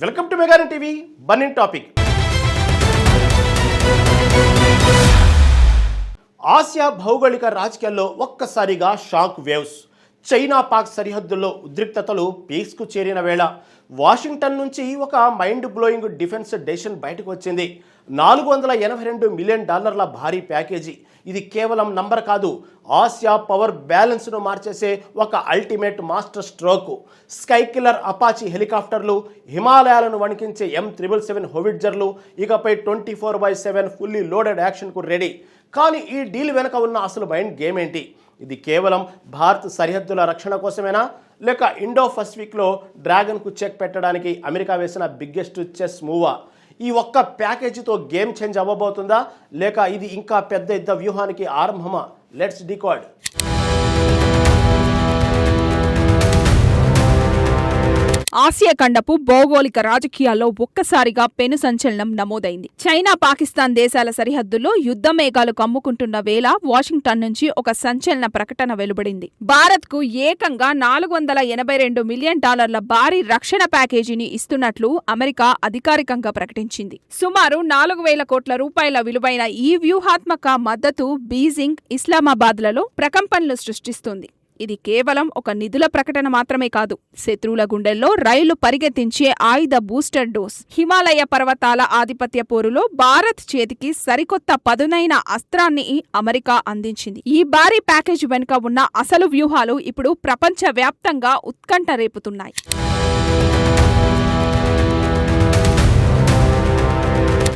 Welcome to mega TV burning topic. Asia భౌగోళిక రాజకీయాల్లో ఒక్కసారిగా షాక్ వేవ్స్. చైనా పాక్ సరిహద్దుల్లో ఉద్రిక్తతలు పీక్స్కు చేరిన వేళ వాషింగ్టన్ నుంచి ఒక మైండ్ బ్లోయింగ్ డిఫెన్స్ డెసిషన్ బయటకు వచ్చింది. $482 మిలియన్ భారీ ప్యాకేజీ. ఇది కేవలం నంబర్ కాదు, ఆసియా పవర్ బ్యాలెన్స్ను మార్చేసే ఒక ultimate master stroke. Sky killer Apache హెలికాప్టర్లు, హిమాలయాలను వణికించే M777 హోవిట్జర్లు, ఇకపై 24/7 ఫుల్లీ లోడెడ్ యాక్షన్కు రెడీ. కానీ ఈ డీల్ వెనక ఉన్న అసలు మైండ్ గేమ్ ఏంటి? ఇది కేవలం భారత్ సరిహద్దుల రక్షణ కోసమేనా, లేక ఇండో పసిఫిక్లో డ్రాగన్కు చెక్ పెట్టడానికి అమెరికా వేసిన బిగ్గెస్ట్ చెస్ మూవా? ఈ ఒక్క ప్యాకేజీతో గేమ్ చేంజ్ అవ్వబోతుందా, లేక ఇది ఇంకా పెద్ద యుద్ధ వ్యూహానికి ఆరంభమా? Let's decode. ఆసియా ఖండపు భౌగోళిక రాజకీయాల్లో ఒక్కసారిగా పెను సంచలనం నమోదైంది. చైనా, పాకిస్తాన్ దేశాల సరిహద్దుల్లో యుద్ధ మేఘాలు కమ్ముకుంటున్న వేళ వాషింగ్టన్ నుంచి ఒక సంచలన ప్రకటన వెలువడింది. భారత్కు ఏకంగా $482 మిలియన్ భారీ రక్షణ ప్యాకేజీని ఇస్తున్నట్లు అమెరికా అధికారికంగా ప్రకటించింది. సుమారు 4,000 కోట్ల రూపాయల విలువైన ఈ వ్యూహాత్మక మద్దతు బీజింగ్, ఇస్లామాబాద్లలో ప్రకంపనలు సృష్టిస్తుంది. ఇది కేవలం ఒక నిధుల ప్రకటన మాత్రమే కాదు, శత్రువుల గుండెల్లో రైలు పరిగెత్తించే ఆయుధ బూస్టర్ డోస్. హిమాలయ పర్వతాల ఆధిపత్య పోరులో భారత్ చేతికి సరికొత్త పదునైన అస్త్రాన్ని అమెరికా అందించింది. ఈ భారీ ప్యాకేజ్ వెనుక ఉన్న అసలు వ్యూహాలు ఇప్పుడు ప్రపంచవ్యాప్తంగా ఉత్కంఠ రేపుతున్నాయి.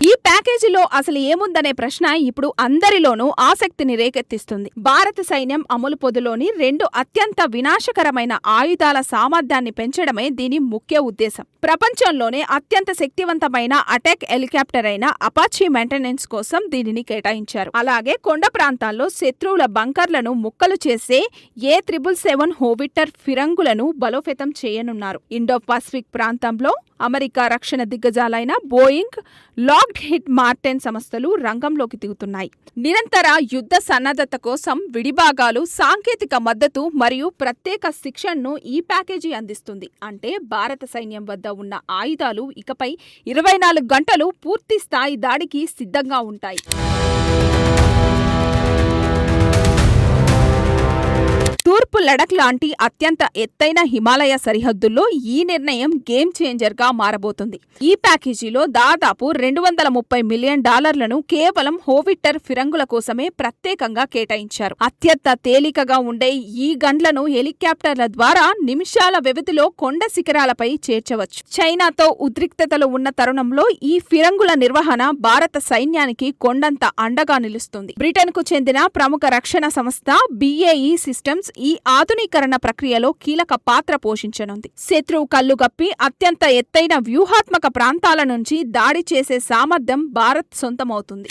ఈ ప్యాకేజీలో అసలు ఏముందనే ప్రశ్న ఇప్పుడు అందరిలోనూ ఆసక్తిని రేకెత్తిస్తుంది. భారత సైన్యం అమలు పొదిలోని 2 అత్యంత వినాశకరమైన ఆయుధాల సామర్థ్యాన్ని పెంచడమే దీని ముఖ్య ఉద్దేశం. ప్రపంచంలోనే అత్యంత శక్తివంతమైన అటాక్ హెలికాప్టర్ అయిన అపాచీ మెయింటెనెన్స్ కోసం దీనిని కేటాయించారు. అలాగే కొండ ప్రాంతాల్లో శత్రువుల బంకర్లను ముక్కలు చేసే A777 హోవిట్టర్ ఫిరంగులను బలోపేతం చేయనున్నారు. ఇండో పసిఫిక్ ప్రాంతంలో అమెరికా రక్షణ దిగ్గజాలైన బోయింగ్, లాక్హీడ్ మార్టిన్ సంస్థలు రంగంలోకి దిగుతున్నాయి. నిరంతర యుద్ధ సన్నద్ధత కోసం విడిభాగాలు, సాంకేతిక మద్దతు మరియు ప్రత్యేక శిక్షణను ఈ ప్యాకేజీ అందిస్తుంది. అంటే భారత సైన్యం వద్ద ఉన్న ఆయుధాలు ఇకపై 24 గంటలు పూర్తి స్థాయి దాడికి సిద్ధంగా ఉంటాయి. తూర్పు లడఖ్ లాంటి అత్యంత ఎత్తైన హిమాలయ సరిహద్దుల్లో ఈ నిర్ణయం గేమ్ చేంజర్ గా మారబోతుంది. ఈ ప్యాకేజీలో దాదాపు $230 మిలియన్ కేవలం హోవిట్టర్ ఫిరంగుల కోసమే ప్రత్యేకంగా కేటాయించారు. అత్యంత తేలికగా ఉండే ఈ గన్లను హెలికాప్టర్ల ద్వారా నిమిషాల వ్యవధిలో కొండ శిఖరాలపై చేర్చవచ్చు. చైనాతో ఉద్రిక్తతలు ఉన్న తరుణంలో ఈ ఫిరంగుల నిర్వహణ భారత సైన్యానికి కొండంత అండగా నిలుస్తుంది. బ్రిటన్ కు చెందిన ప్రముఖ రక్షణ సంస్థ BAE సిస్టమ్స్ ఈ ఆధునీకరణ ప్రక్రియలో కీలక పాత్ర పోషించనుంది. శత్రువు కళ్లుగప్పి అత్యంత ఎత్తైన వ్యూహాత్మక ప్రాంతాల నుంచి దాడి చేసే సామర్థ్యం భారత్ సొంతమవుతుంది.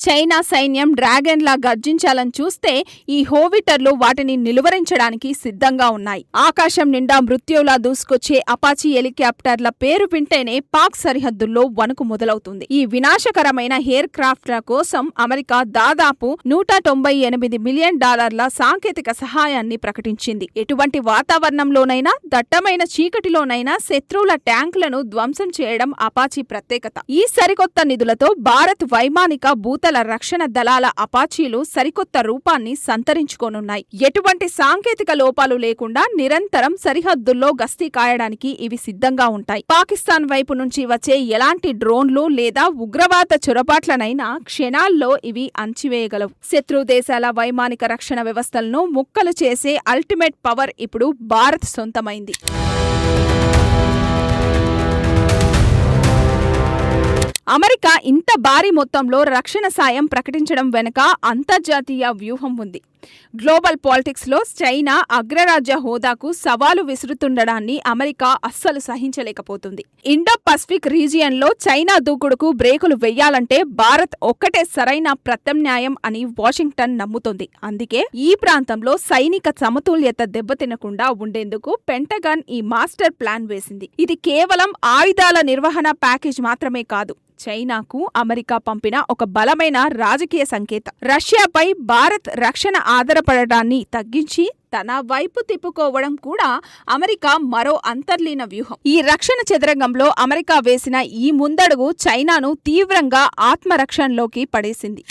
చైనా సైన్యం డ్రాగన్లా గర్జించాలని చూస్తే ఈ హోవిటర్లు వాటిని నిలువరించడానికి సిద్ధంగా ఉన్నాయి. ఆకాశం నిండా మృత్యువులా దూసుకొచ్చే అపాచీ హెలికాప్టర్ల పేరు వింటేనే పాక్ సరిహద్దుల్లో వణుకు మొదలవుతుంది. ఈ వినాశకరమైన ఎయిర్ క్రాఫ్ట్ల కోసం అమెరికా దాదాపు $198 మిలియన్ సాంకేతిక సహాయాన్ని ప్రకటించింది. ఎటువంటి వాతావరణంలోనైనా, దట్టమైన చీకటిలోనైనా శత్రువుల ట్యాంకులను ధ్వంసం చేయడం అపాచీ ప్రత్యేకత. ఈ సరికొత్త నిధులతో భారత్ వైమానిక భూతల రక్షణ దళాల అపాచీలు సరికొత్త రూపాన్ని సంతరించుకోనున్నాయి. ఎటువంటి సాంకేతిక లోపాలు లేకుండా నిరంతరం సరిహద్దుల్లో గస్తీ కాయడానికి ఇవి సిద్ధంగా ఉంటాయి. పాకిస్తాన్ వైపు నుంచి వచ్చే ఎలాంటి డ్రోన్లు లేదా ఉగ్రవాద చొరబాట్లనైనా క్షణాల్లో ఇవి అంచివేయగలవు. శత్రు దేశాల వైమానిక రక్షణ వ్యవస్థలను ముక్కలు చేసే అల్టిమేట్ పవర్ ఇప్పుడు భారత్ సొంతమైంది. అమెరికా ఇంత భారీ మొత్తంలో రక్షణ సాయం ప్రకటించడం వెనుక అంతర్జాతీయ వ్యూహం ఉంది. గ్లోబల్ పాలిటిక్స్ లో చైనా అగ్రరాజ్య హోదాకు సవాలు విసురుతుండడాన్ని అమెరికా అస్సలు సహించలేకపోతుంది. ఇండో పసిఫిక్ రీజియన్ లో చైనా దూకుడుకు బ్రేకులు వెయ్యాలంటే భారత్ ఒక్కటే సరైన ప్రత్యామ్నాయం అని వాషింగ్టన్ నమ్ముతోంది. అందుకే ఈ ప్రాంతంలో సైనిక సమతుల్యత దెబ్బతినకుండా ఉండేందుకు పెంటగాన్ ఈ మాస్టర్ ప్లాన్ వేసింది. ఇది కేవలం ఆయుధాల నిర్వహణ ప్యాకేజ్ మాత్రమే కాదు, చైనాకు అమెరికా పంపిన ఒక బలమైన రాజకీయ సంకేతం. రష్యాపై భారత్ రక్షణ ఆధారపడడాన్ని తగ్గించి తన వైపు తిప్పుకోవడం కూడా అమెరికా మరో అంతర్లీన వ్యూహం. ఈ రక్షణ చదరంగంలో అమెరికా వేసిన ఈ ముందడుగు చైనాను తీవ్రంగా ఆత్మరక్షణలోకి పడేసింది.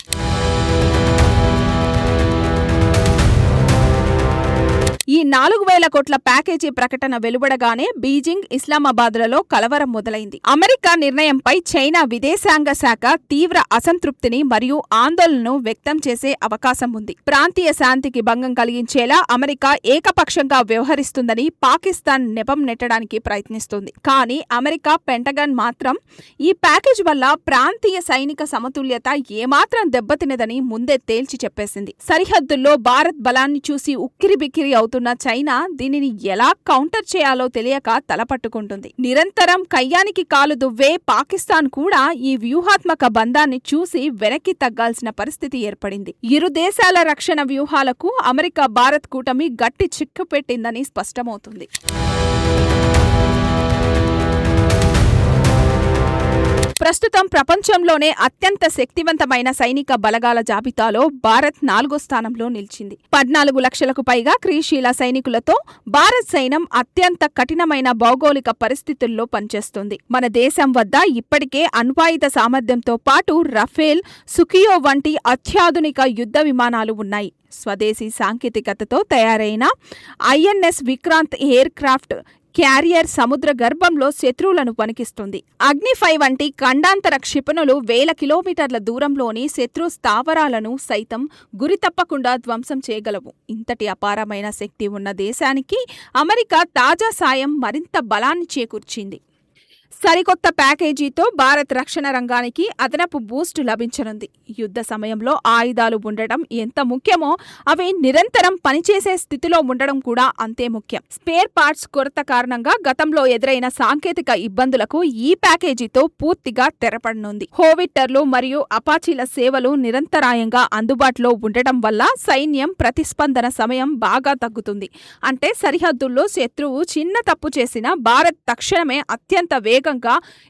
ఈ 4,000 కోట్ల ప్యాకేజీ ప్రకటన వెలువడగానే బీజింగ్, ఇస్లామాబాద్లలో కలవరం మొదలైంది. అమెరికా నిర్ణయంపై చైనా విదేశాంగ శాఖ తీవ్ర అసంతృప్తిని మరియు ఆందోళనను వ్యక్తం చేసే అవకాశం ఉంది. ప్రాంతీయ శాంతికి భంగం కలిగించేలా అమెరికా ఏకపక్షంగా వ్యవహరిస్తుందని పాకిస్తాన్ నెపం నెట్టడానికి ప్రయత్నిస్తుంది. కానీ అమెరికా పెంటగాన్ మాత్రం ఈ ప్యాకేజ్ వల్ల ప్రాంతీయ సైనిక సమతుల్యత ఏమాత్రం దెబ్బతినదని ముందే తేల్చి చెప్పేసింది. సరిహద్దుల్లో భారత్ బలాన్ని చూసి ఉక్కిరిబిక్కిరి అవుతున్న చైనా దీనిని ఎలా కౌంటర్ చేయాలో తెలియక తలపట్టుకుంటుంది. నిరంతరం కయ్యానికి కాలు దువ్వే పాకిస్తాన్ కూడా ఈ వ్యూహాత్మక బంధాన్ని చూసి వెనక్కి తగ్గాల్సిన పరిస్థితి ఏర్పడింది. ఇరు దేశాల రక్షణ వ్యూహాలకు అమెరికా భారత్ కూటమి గట్టి చిక్కు పెట్టిందని స్పష్టమవుతుంది. ప్రస్తుతం ప్రపంచంలోనే అత్యంత శక్తివంతమైన సైనిక బలగాల జాబితాలో భారత్ 4వ స్థానంలో నిలిచింది. 14 లక్షలకు పైగా క్రియాశీల సైనికులతో భారత్ సైన్యం అత్యంత కఠినమైన భౌగోళిక పరిస్థితుల్లో పనిచేస్తుంది. మన దేశం వద్ద ఇప్పటికే అణ్వాయుధ సామర్థ్యంతో పాటు రఫేల్, సుఖియో వంటి అత్యాధునిక యుద్ధ విమానాలు ఉన్నాయి. స్వదేశీ సాంకేతికతతో తయారైన INS Vikrant air craft carrier సముద్ర గర్భంలో శత్రువులను వణికిస్తుంది. అగ్ని-5 వంటి ఖండాంతర క్షిపణులు 1000 కిలోమీటర్ల దూరంలోని శత్రు స్థావరాలను సైతం గురితప్పకుండా ధ్వంసం చేయగలవు. ఇంతటి అపారమైన శక్తి ఉన్న దేశానికి అమెరికా తాజా సాయం మరింత బలాన్ని చేకూర్చింది. సరికొత్త ప్యాకేజీతో భారత్ రక్షణ రంగానికి అదనపు బూస్ట్ లభించనుంది. యుద్ధ సమయంలో ఆయుధాలు ఉండడం ఎంత ముఖ్యమో అవి నిరంతరం పనిచేసే స్థితిలో ఉండడం కూడా అంతే ముఖ్యం. స్పేర్ పార్ట్స్ కొరత కారణంగా గతంలో ఎదురైన సాంకేతిక ఇబ్బందులకు ఈ ప్యాకేజీతో పూర్తిగా తెరపడనుంది. హోవిట్టర్లు మరియు అపాచీల సేవలు నిరంతరాయంగా అందుబాటులో ఉండటం వల్ల సైన్యం ప్రతిస్పందన సమయం బాగా తగ్గుతుంది. అంటే సరిహద్దుల్లో శత్రువు చిన్న తప్పు చేసినా భారత్ తక్షణమే అత్యంత వేగంగా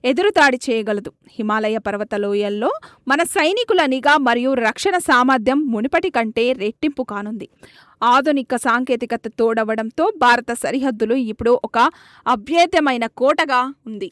ఎదురుదాడి చేయగలదు. హిమాలయ పర్వత లోయల్లో మన సైనికుల నిఘా మరియు రక్షణ సామర్థ్యం మునుపటి కంటే రెట్టింపు కానుంది. ఆధునిక సాంకేతికత తోడవడంతో భారత సరిహద్దులు ఇప్పుడు ఒక అభేద్యమైన కోటగా ఉంది.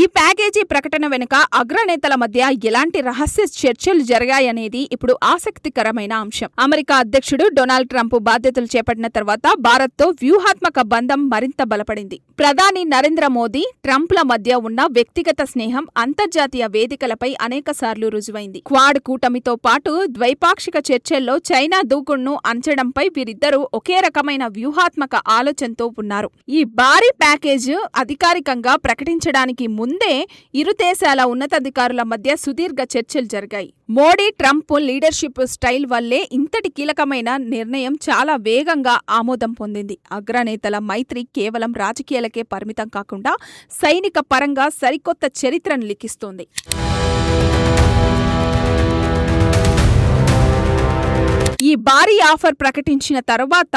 ఈ ప్యాకేజీ ప్రకటన వెనుక అగ్రనేతల మధ్య ఎలాంటి రహస్య చర్చలు జరిగాయనేది ఇప్పుడు ఆసక్తికరమైన అంశం. అమెరికా అధ్యక్షుడు డొనాల్డ్ ట్రంప్ బాధ్యతలు చేపట్టిన తర్వాత భారత్తో వ్యూహాత్మక బంధం మరింత బలపడింది. ప్రధాని నరేంద్ర మోదీ, ట్రంప్ల మధ్య ఉన్న వ్యక్తిగత స్నేహం అంతర్జాతీయ వేదికలపై అనేకసార్లు రుజువైంది. క్వాడ్ కూటమితో పాటు ద్వైపాక్షిక చర్చల్లో చైనా దూకుడును అంచడంపై వీరిద్దరూ ఒకే రకమైన వ్యూహాత్మక ఆలోచనతో ఉన్నారు. ఈ భారీ ప్యాకేజ్ అధికారికంగా ప్రకటించడానికి ముందే ఇరు దేశాల ఉన్నతాధికారుల మధ్య సుదీర్ఘ చర్చలు జరిగాయి. మోడీ, ట్రంప్ లీడర్షిప్ స్టైల్ వల్లే ఇంతటి కీలకమైన నిర్ణయం చాలా వేగంగా ఆమోదం పొందింది. అగ్రనేతల మైత్రి కేవలం రాజకీయాలకే పరిమితం కాకుండా సైనిక పరంగా సరికొత్త చరిత్రను లిఖిస్తోంది. ఈ భారీ ఆఫర్ ప్రకటించిన తర్వాత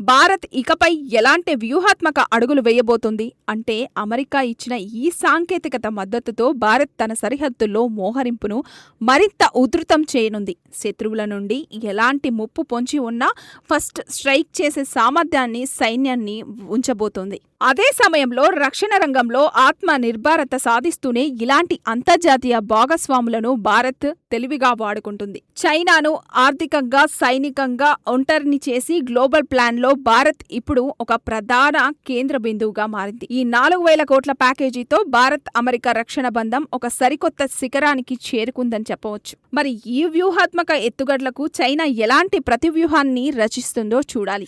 భారత్ ఇకపై ఎలాంటి వ్యూహాత్మక అడుగులు వేయబోతుంది అంటే అమెరికా ఇచ్చిన ఈ సాంకేతికత మద్దతుతో భారత్ తన సరిహద్దుల్లో మోహరింపును మరింత ఉధృతం చేయనుంది. శత్రువుల నుండి ఎలాంటి ముప్పు పొంచి ఉన్నా ఫస్ట్ స్ట్రైక్ చేసే సామర్థ్యాన్ని సైన్యాన్ని ఉంచబోతోంది. అదే సమయంలో రక్షణ రంగంలో ఆత్మ నిర్భరత సాధిస్తూనే ఇలాంటి అంతర్జాతీయ భాగస్వాములను భారత్ తెలివిగా వాడుకుంటుంది. చైనాను ఆర్థికంగా, సైనికంగా ఒంటరిని చేసి గ్లోబల్ ప్లాన్లో భారత్ ఇప్పుడు ఒక ప్రధాన కేంద్ర బిందువుగా మారింది. ఈ 4,000 కోట్ల ప్యాకేజీతో భారత్ అమెరికా రక్షణ బంధం ఒక సరికొత్త శిఖరానికి చేరుకుందని చెప్పవచ్చు. మరి ఈ వ్యూహాత్మక ఎత్తుగడలకు చైనా ఎలాంటి ప్రతివ్యూహాన్ని రచిస్తుందో చూడాలి.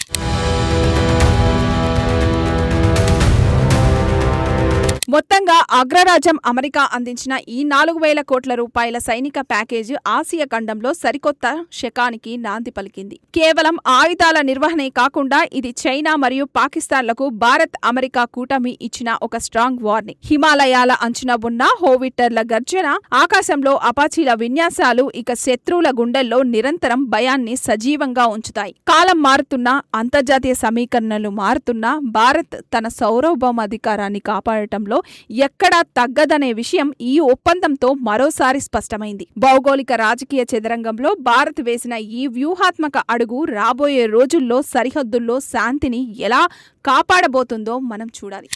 మొత్తంగా అగ్రరాజ్యం అమెరికా అందించిన ఈ 4,000 కోట్ల రూపాయల సైనిక ప్యాకేజీ ఆసియా ఖండంలో సరికొత్త శకానికి నాంది పలికింది. కేవలం ఆయుధాల నిర్వహణే కాకుండా ఇది చైనా మరియు పాకిస్తాన్లకు భారత్ అమెరికా కూటమి ఇచ్చిన ఒక స్ట్రాంగ్ వార్నింగ్. హిమాలయాల అంచున ఉన్న హోవిట్టర్ల గర్జన, ఆకాశంలో అపాచీల విన్యాసాలు ఇక శత్రువుల గుండెల్లో నిరంతరం భయాన్ని సజీవంగా ఉంచుతాయి. కాలం మారుతున్నా, అంతర్జాతీయ సమీకరణలు మారుతున్నా భారత్ తన సార్వభౌమాధికారాన్ని కాపాడటంలో ఎక్కడా తగ్గదనే విషయం ఈ ఒప్పందంతో మరోసారి స్పష్టమైంది. భౌగోళిక రాజకీయ చదరంగంలో భారత్ వేసిన ఈ వ్యూహాత్మక అడుగు రాబోయే రోజుల్లో సరిహద్దుల్లో శాంతిని ఎలా కాపాడబోతుందో మనం చూడాలి.